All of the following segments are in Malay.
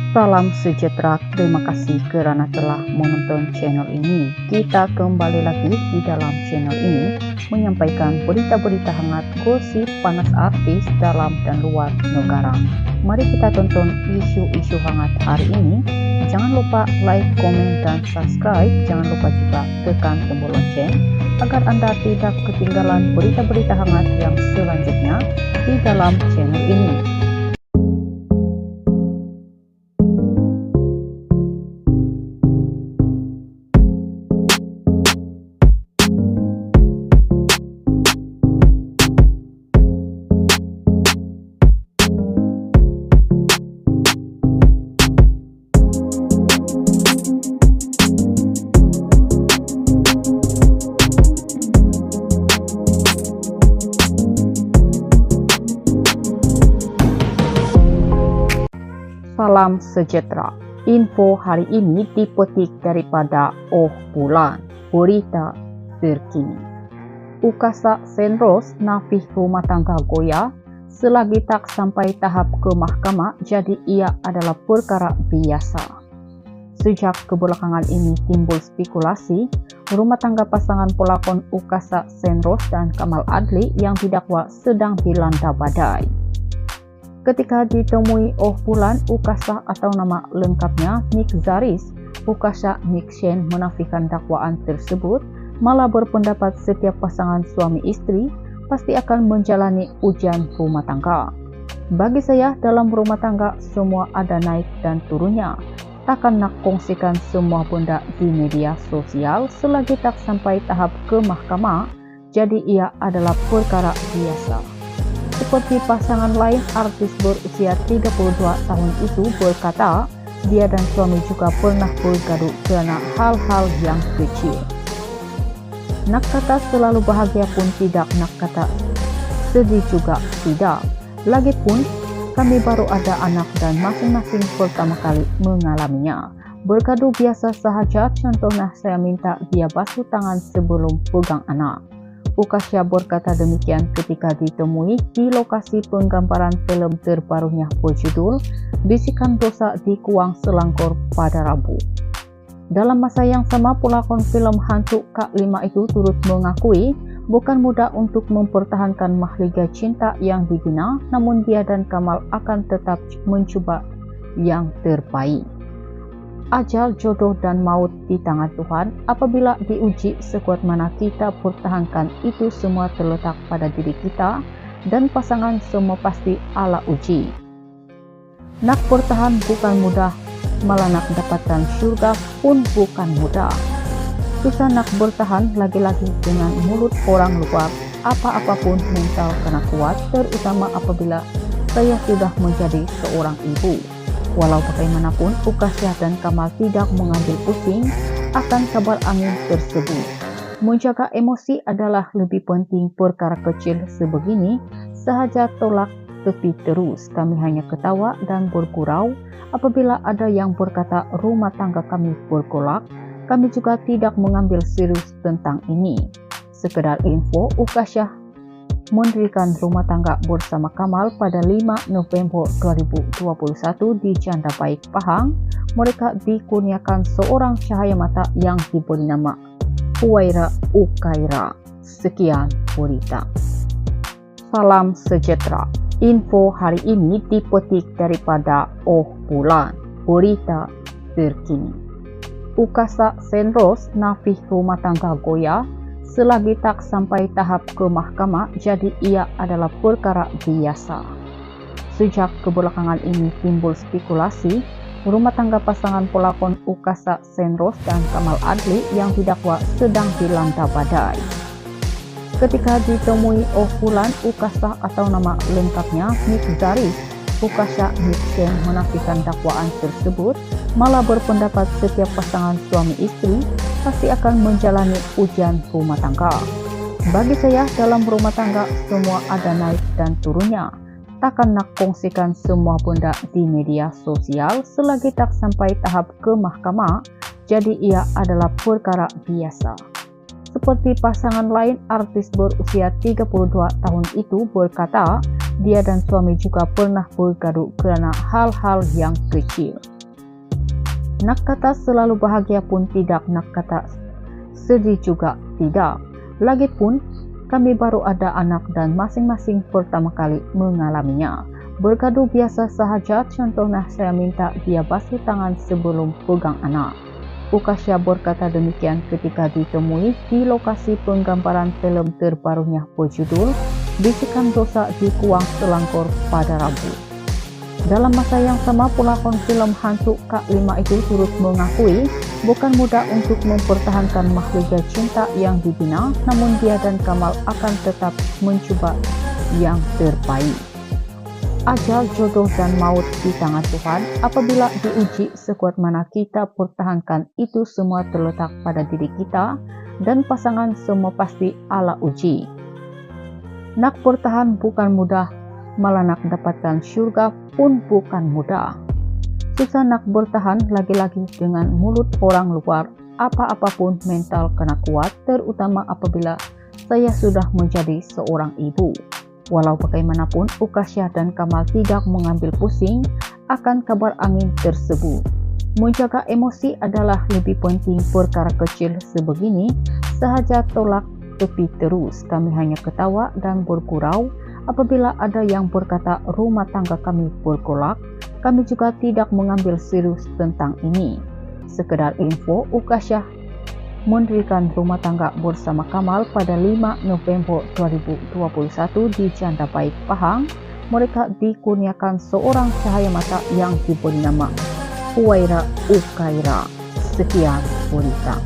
Salam sejahtera, terima kasih karena telah menonton channel ini. Kita kembali lagi di dalam channel ini menyampaikan berita-berita hangat, gosip panas artis dalam dan luar negara. Mari kita tonton isu-isu hangat hari ini. Jangan lupa like, komen, dan subscribe. Jangan lupa juga tekan tombol lonceng agar Anda tidak ketinggalan berita-berita hangat yang selanjutnya di dalam channel ini. Salam sejahtera. Info hari ini dipetik daripada Oh Bulan, berita terkini. Ukasa Senros nafih rumah tangga Goya selagi tak sampai tahap ke mahkamah, jadi ia adalah perkara biasa. Sejak kebelakangan ini timbul spekulasi rumah tangga pasangan pelakon Ukasa Senros dan Kamal Adli yang didakwa sedang dilanda badai. Ketika ditemui Oh Bulan, Ukasa atau nama lengkapnya Nick Zaris, Ukasa Nikshen menafikan dakwaan tersebut, malah berpendapat setiap pasangan suami istri pasti akan menjalani ujian rumah tangga. Bagi saya, dalam rumah tangga semua ada naik dan turunnya. Takkan nak kongsikan semua benda di media sosial selagi tak sampai tahap ke mahkamah, jadi ia adalah perkara biasa. Seperti pasangan lain, artis berusia 32 tahun itu berkata, dia dan suami juga pernah bergaduh karena hal-hal yang kecil. Nak kata selalu bahagia pun tidak, nak kata sedih juga tidak. Lagipun, kami baru ada anak dan masing-masing pertama kali mengalaminya. Bergaduh biasa sahaja, contohnya saya minta dia basuh tangan sebelum pegang anak. Ukasa berkata demikian ketika ditemui di lokasi penggambaran film terbarunya berjudul Bisikan Dosa di Kuang Selangor pada Rabu. Dalam masa yang sama, pelakon film hantu K5 itu turut mengakui bukan mudah untuk mempertahankan mahligai cinta yang dibina, namun dia dan Kamal akan tetap mencoba yang terbaik. Ajal, jodoh, dan maut di tangan Tuhan. Apabila diuji sekuat mana kita pertahankan, itu semua terletak pada diri kita dan pasangan, semua pasti ala uji. Nak bertahan bukan mudah, malah nak dapatkan surga pun bukan mudah. Susah nak bertahan lagi-lagi dengan mulut orang luar. Apa-apapun mental kena kuat, terutama apabila saya sudah menjadi seorang ibu. Walau bagaimanapun, Ukasa dan Kamal tidak mengambil pusing akan kabar angin tersebut. Menjaga emosi adalah lebih penting. Perkara kecil sebegini sahaja tolak tepi terus. Kami hanya ketawa dan bergurau apabila ada yang berkata rumah tangga kami bergolak. Kami juga tidak mengambil serius tentang ini. Sekedar info, Ukasa mendirikan rumah tangga bersama Kamal pada 5 November 2021 di Janda Baik, Pahang. Mereka dikurniakan seorang cahaya mata yang diberi nama Huwaira Ukaira. Sekian berita. Salam sejahtera. Info hari ini dipetik daripada Oh Bulan, berita terkini. Ukasa Senros nafih rumah tangga Goya selagi tak sampai tahap ke mahkamah, jadi ia adalah perkara biasa. Sejak kebelakangan ini timbul spekulasi rumah tangga pasangan pelakon Ukasa Senros dan Kamal Adli yang didakwa sedang dilanda badai. Ketika ditemui Oh Bulan, Ukasa atau nama lengkapnya Nick Zaris, Ukasa Nikshen menafikan dakwaan tersebut, malah berpendapat setiap pasangan suami istri pasti akan menjalani ujian rumah tangga. Bagi saya, dalam rumah tangga semua ada naik dan turunnya. Takkan nak kongsikan semua benda di media sosial selagi tak sampai tahap ke mahkamah, jadi ia adalah perkara biasa. Seperti pasangan lain, artis berusia 32 tahun itu berkata, dia dan suami juga pernah bergaduh karena hal-hal yang kecil. Nak kata selalu bahagia pun tidak, nak kata sedih juga tidak. Lagipun kami baru ada anak dan masing-masing pertama kali mengalaminya. Bergaduh biasa sahaja, contohnya saya minta dia basuh tangan sebelum pegang anak. Ukasha berkata demikian ketika ditemui di lokasi penggambaran film terbarunya berjudul Bisikan Dosa di Kuang Selangkor pada Rabu. Dalam masa yang sama, pelakon film hantu K5 itu turut mengakui bukan mudah untuk mempertahankan mahligai cinta yang dibina, namun dia dan Kamal akan tetap mencoba yang terbaik. Ajal, jodoh, dan maut di tangan Tuhan. Apabila diuji sekuat mana kita pertahankan, itu semua terletak pada diri kita, dan pasangan semua pasti ala uji. Nak bertahan bukan mudah, malah nak dapatkan surga pun bukan mudah. Susah nak bertahan lagi-lagi dengan mulut orang luar. Apa-apapun mental kena kuat, terutama apabila saya sudah menjadi seorang ibu. Walau bagaimanapun, Ukasha dan Kamal tidak mengambil pusing akan kabar angin tersebut. Menjaga emosi adalah lebih penting. Perkara kecil sebegini sahaja tolak tepi terus. Kami hanya ketawa dan bergurau. Apabila ada yang berkata rumah tangga kami bergolak, kami juga tidak mengambil serius tentang ini. Sekedar info, Ukasha mendirikan rumah tangga bersama Kamal pada 5 November 2021 di Janda Baik, Pahang. Mereka dikurniakan seorang cahaya mata yang diberi nama Huwaira Ukaira. Sekian berita.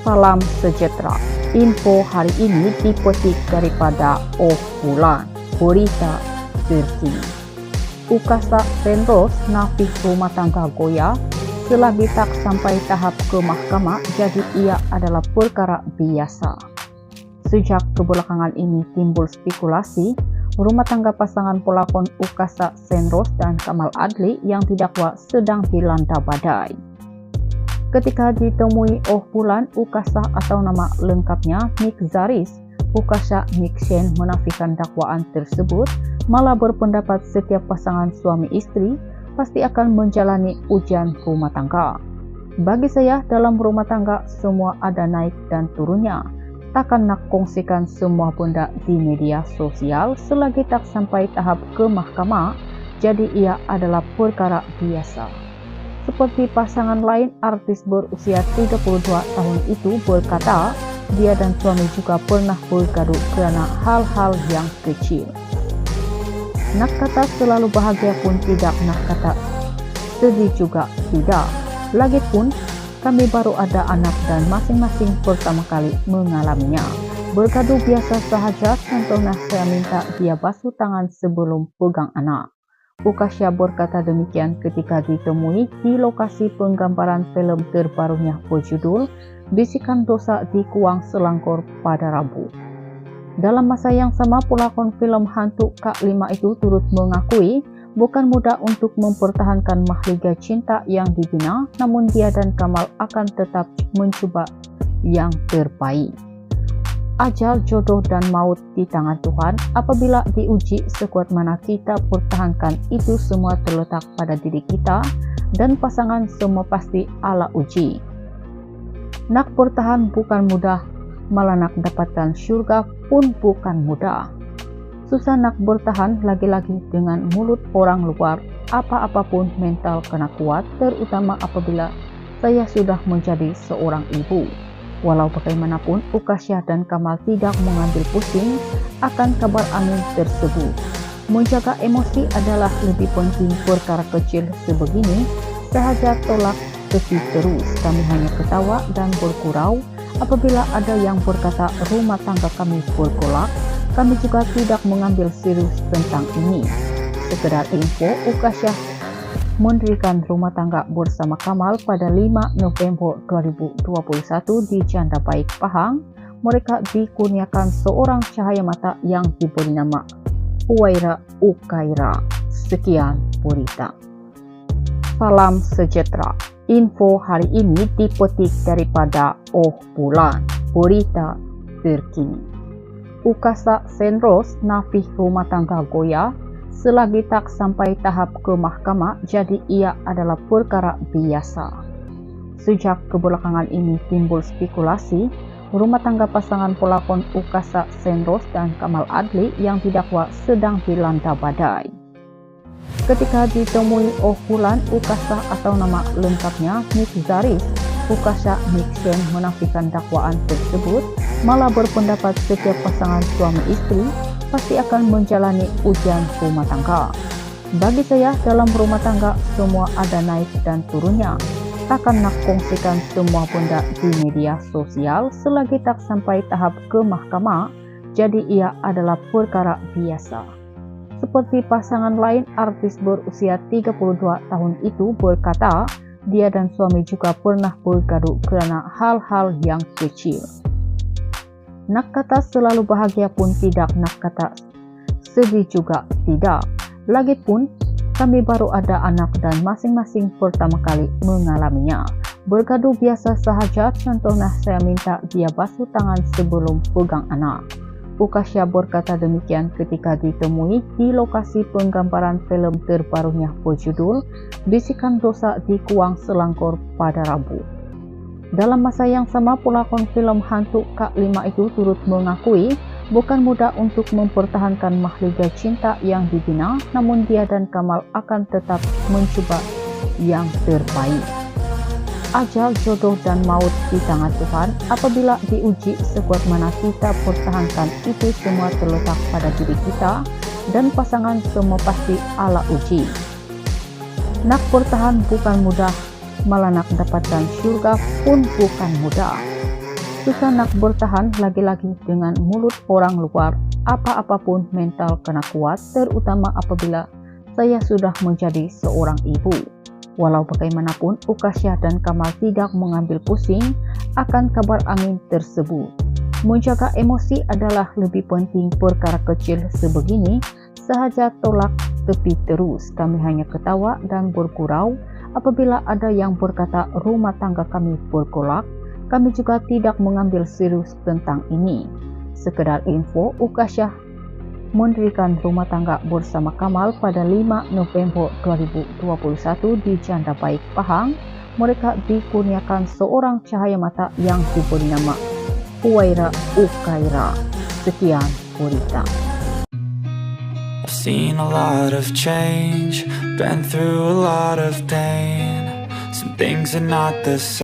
Salam sejahtera. Info hari ini dipetik daripada Oh Bulan, berita terkini. Ukasa Senros nafis rumah tangga goyah selagi tak sampai tahap ke mahkamah, jadi ia adalah perkara biasa. Sejak kebelakangan ini timbul spekulasi rumah tangga pasangan pelakon Ukasa Senros dan Kamal Adli yang didakwa sedang dilanda badai. Ketika ditemui Oh Bulan, Ukasa atau nama lengkapnya Nick Zaris, Ukasha Niksen menafikan dakwaan tersebut, malah berpendapat setiap pasangan suami istri pasti akan menjalani ujian rumah tangga. Bagi saya, dalam rumah tangga semua ada naik dan turunnya. Takkan nak kongsikan semua benda di media sosial selagi tak sampai tahap ke mahkamah, jadi ia adalah perkara biasa. Seperti pasangan lain, artis berusia 32 tahun itu berkata, dia dan suami juga pernah bergaduh karena hal-hal yang kecil. Nak kata selalu bahagia pun tidak, nak kata sedih juga tidak. Lagipun kami baru ada anak dan masing-masing pertama kali mengalaminya. Bergaduh biasa sahaja, contohnya saya minta dia basuh tangan sebelum pegang anak. Ukasha berkata demikian ketika ditemui di lokasi penggambaran film terbarunya berjudul Bisikan Dosa di Kuang Selangkor pada Rabu. Dalam masa yang sama, pelakon film hantu K5 itu turut mengakui bukan mudah untuk mempertahankan mahligai cinta yang dibina, namun dia dan Kamal akan tetap mencoba yang terbaik. Ajal, jodoh, dan maut di tangan Tuhan. Apabila diuji sekuat mana kita pertahankan, itu semua terletak pada diri kita, dan pasangan semua pasti ala uji. Nak bertahan bukan mudah, malah nak dapatkan surga pun bukan mudah. Susah nak bertahan lagi-lagi dengan mulut orang luar. Apa-apapun mental kena kuat, terutama apabila saya sudah menjadi seorang ibu. Walau bagaimanapun, Ukasha dan Kamal tidak mengambil pusing akan kabar angin tersebut. Menjaga emosi adalah lebih penting. Perkara kecil sebegini sahaja tolak tepi terus. Kami hanya ketawa dan bergurau. Apabila ada yang berkata rumah tangga kami bergolak, kami juga tidak mengambil serius tentang ini. Sekedar info, Ukasha mendirikan rumah tangga bersama Kamal pada 5 November 2021 di Janda Baik, Pahang. Mereka dikurniakan seorang cahaya mata yang diberi nama Huwaira Ukaira. Sekian berita. Salam sejahtera. Info hari ini dipetik daripada Oh Bulan, berita terkini. Ukasa Senros nafis rumah tangga goyah selagi tak sampai tahap ke mahkamah, jadi ia adalah perkara biasa. Sejak kebelakangan ini timbul spekulasi, rumah tangga pasangan pelakon Ukasa Senros dan Kamal Adli yang didakwa sedang dilanda badai. Ketika ditemui Bulan, Ukasa atau nama lengkapnya Nick Zaris, Ukasa Nixon menafikan dakwaan tersebut, malah berpendapat setiap pasangan suami istri pasti akan menjalani ujian rumah tangga. Bagi saya, dalam rumah tangga semua ada naik dan turunnya. Takkan nak kongsikan semua benda di media sosial selagi tak sampai tahap ke mahkamah, jadi ia adalah perkara biasa. Seperti pasangan lain, artis berusia 32 tahun itu berkata, dia dan suami juga pernah bergaduh karena hal-hal yang kecil. Nak kata selalu bahagia pun tidak, nak kata sedih juga tidak. Lagipun kami baru ada anak dan masing-masing pertama kali mengalaminya. Bergaduh biasa sahaja, contohnya saya minta dia basuh tangan sebelum pegang anak. Ukasa berkata demikian ketika ditemui di lokasi penggambaran film terbarunya berjudul Bisikan Dosa di Kuang Selangor pada Rabu. Dalam masa yang sama, pelakon film hantu Kak Lima itu turut mengakui bukan mudah untuk mempertahankan mahligai cinta yang dibina, namun dia dan Kamal akan tetap mencoba yang terbaik. Ajal, jodoh, dan maut di tangan Tuhan. Apabila diuji sekuat mana kita pertahankan, itu semua terletak pada diri kita, dan pasangan semua pasti ala uji. Nak bertahan bukan mudah, malah nak dapatkan surga pun bukan mudah. Susah nak bertahan lagi-lagi dengan mulut orang luar. Apa-apapun mental kena kuat, terutama apabila saya sudah menjadi seorang ibu. Walau bagaimanapun, Ukasa dan Kamal tidak mengambil pusing akan kabar angin tersebut. Menjaga emosi adalah lebih penting. Perkara kecil sebegini sahaja tolak tepi terus. Kami hanya ketawa dan bergurau. Apabila ada yang berkata rumah tangga kami bergolak, kami juga tidak mengambil serius tentang ini. Sekedar info, Ukasa mendirikan rumah tangga bersama Kamal pada 5 November 2021 di Janda Baik, Pahang. Mereka dikurniakan seorang cahaya mata yang diberi nama Huwaira Ukaira. Sekian berita. I've seen a lot of change, been through a lot of pain. Some things are not the same.